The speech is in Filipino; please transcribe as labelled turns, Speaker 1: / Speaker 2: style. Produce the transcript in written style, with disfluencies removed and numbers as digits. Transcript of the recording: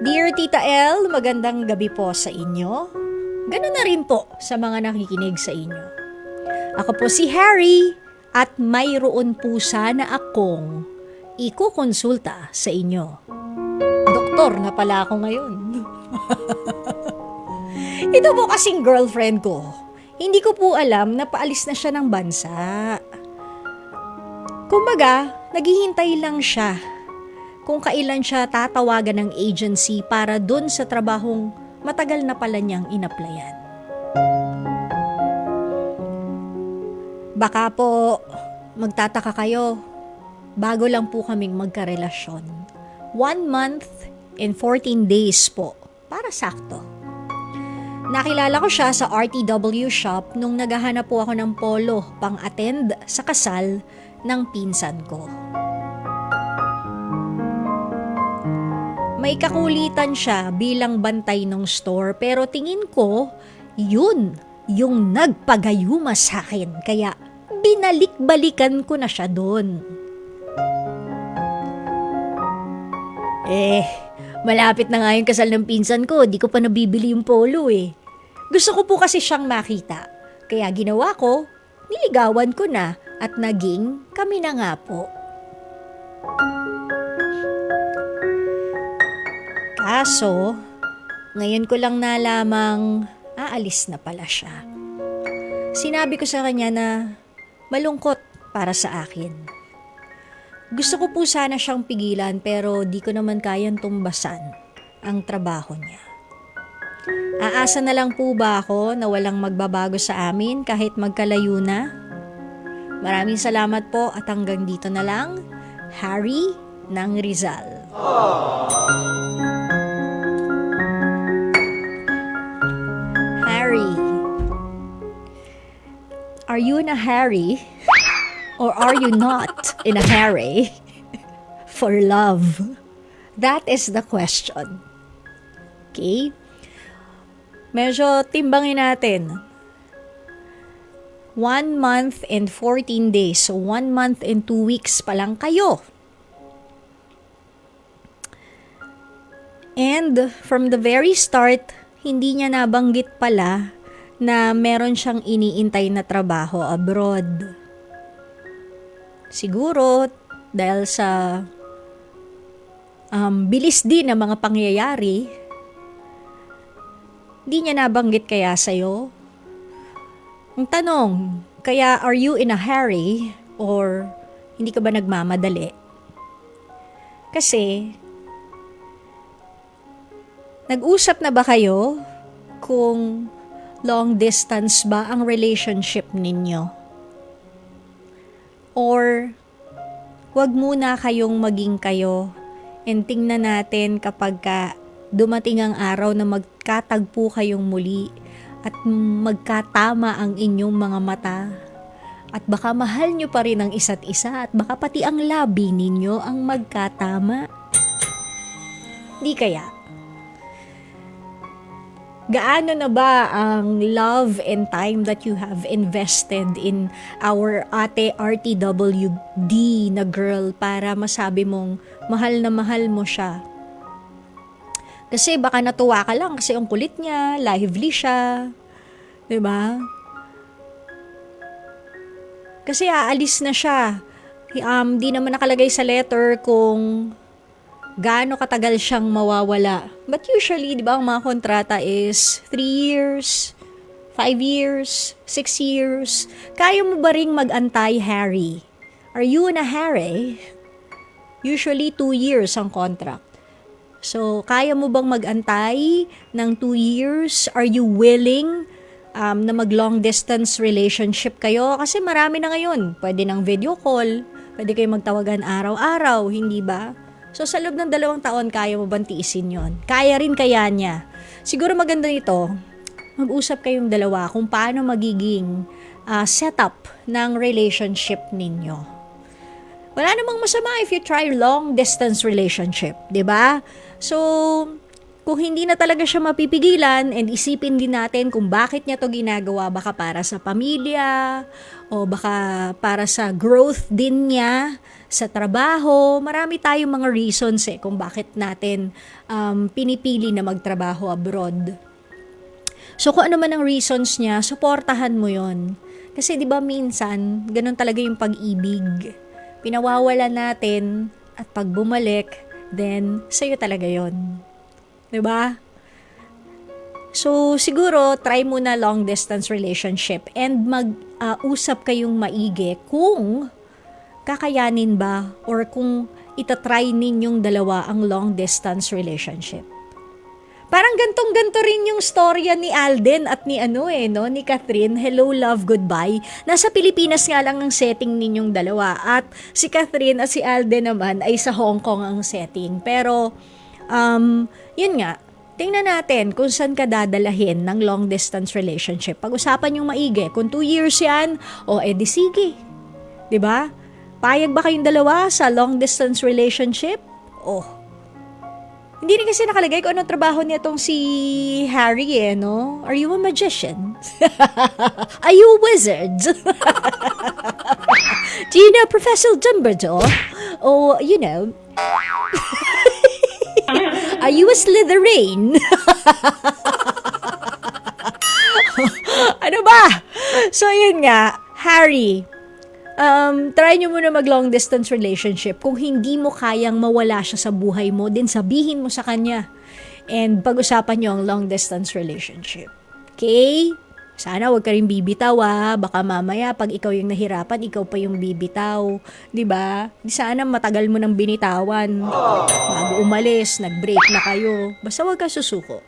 Speaker 1: Dear Tita El, magandang gabi po sa inyo. Ganun na rin po sa mga nakikinig sa inyo. Ako po si Harry at mayroon po sana akong ikukonsulta sa inyo. Doktor na pala ako ngayon. Ito po kasing girlfriend ko. Hindi ko po alam na paalis na siya ng bansa. Kumbaga, naghihintay lang siya kung kailan siya tatawagan ng agency para dun sa trabahong matagal na pala niyang inaplayan. Baka po magtataka kayo, bago lang po kaming magkarelasyon. 1 month and 14 days po, para sakto. Nakilala ko siya sa RTW shop nung naghahanap po ako ng polo pang-attend sa kasal ng pinsan ko. May kakulitan siya bilang bantay ng store pero tingin ko yun yung nagpagayuma sa akin kaya binalik-balikan ko na siya doon. Malapit na nga yung kasal ng pinsan ko, di ko pa nabibili yung polo eh. Gusto ko po kasi siyang makita kaya ginawa ko, niligawan ko na at naging kami na nga po. Kaso, ngayon ko lang nalamang aalis na pala siya. Sinabi ko sa kanya na malungkot para sa akin. Gusto ko po sana siyang pigilan pero di ko naman kayang tumbasan ang trabaho niya. Aasa na lang po ba ako na walang magbabago sa amin kahit magkalayo na? Maraming salamat po at hanggang dito na lang, Harry ng Rizal. Harry, are you in a hurry? Or are you not in a hurry for love? That is the question. Okay? Medyo timbangin natin. 1 month and 14 days. So 1 month and 2 weeks pa lang kayo. And from the very start, hindi niya nabanggit pala na meron siyang iniintay na trabaho abroad. Siguro dahil sa bilis din ng mga pangyayari, di niya nabanggit kaya sa'yo. Ang tanong, kaya are you in a hurry or hindi ka ba nagmamadali? Kasi, nag-usap na ba kayo kung long distance ba ang relationship ninyo? Or, wag muna kayong maging kayo and tingnan natin kapag dumating ang araw na magkatagpo kayong muli at magkatama ang inyong mga mata at baka mahal nyo pa rin ang isa't isa at baka pati ang labi ninyo ang magkatama. Di kaya? Gaano na ba ang love and time that you have invested in our ate RTWD na girl para masabi mong mahal na mahal mo siya? Kasi baka natuwa ka lang kasi ang kulit niya, lively siya. 'Di ba? Kasi aalis na siya. Di naman nakalagay sa letter kung gaano katagal siyang mawawala. But usually, 'di ba, ang mga kontrata is 3 years, 5 years, 6 years. Kaya mo ba ring mag-antay, Harry? Are you in a hurry? Usually 2 years ang contract. So, kaya mo bang mag-antay ng 2 years? Are you willing na mag-long distance relationship kayo? Kasi marami na ngayon. Pwede ng video call. Pwede kayo magtawagan araw-araw, hindi ba? So, sa loob ng 2 taon, kaya mo bang tiisin yon? Kaya rin kaya niya. Siguro maganda nito, mag-usap kayong dalawa kung paano magiging setup ng relationship ninyo. Wala namang masama if you try long distance relationship, 'di ba? So, kung hindi na talaga siya mapipigilan, and isipin din natin kung bakit niya to ginagawa, baka para sa pamilya o baka para sa growth din niya sa trabaho. Marami tayong mga reasons kung bakit natin pinipili na magtrabaho abroad. So kung ano man ang reasons niya, suportahan mo yon. Kasi 'di ba minsan, ganun talaga yung pag-ibig. Pinawawala natin at pag bumalik, then sa'yo talaga yon. 'Di ba? So, siguro, try muna long distance relationship and mag-usap kayong maigi kung kakayanin ba or kung itatry ninyong dalawa ang long distance relationship. Parang gantong-ganto rin yung storya ni Alden at ni ni Catherine, Hello, Love, Goodbye. Nasa Pilipinas nga lang ang setting ninyong dalawa at si Catherine at si Alden naman ay sa Hong Kong ang setting. Pero, yun nga, tingnan natin kung saan ka dadalahin ng long distance relationship. Pag-usapan yung maigi. Kung 2 years yan, edi sige. 'Di ba? Payag ba kayong dalawa sa long distance relationship? Hindi rin kasi nakalagay kung anong trabaho niya tong si Harry no? Are you a magician? Are you a wizard? Do you know Professor Dumbledore? Or, are you a Slytherin? Ano ba? So, yun nga, Harry, try nyo muna mag long distance relationship. Kung hindi mo kayang mawala siya sa buhay mo, then sabihin mo sa kanya. And pag-usapan nyo ang long distance relationship. Okay? Sana wag ka rin bibitaw baka mamaya pag ikaw yung nahirapan, ikaw pa yung bibitaw, 'di ba? Di sana matagal mo nang binitawan. Bago umalis, nag-break na kayo. Basta wag ka susuko.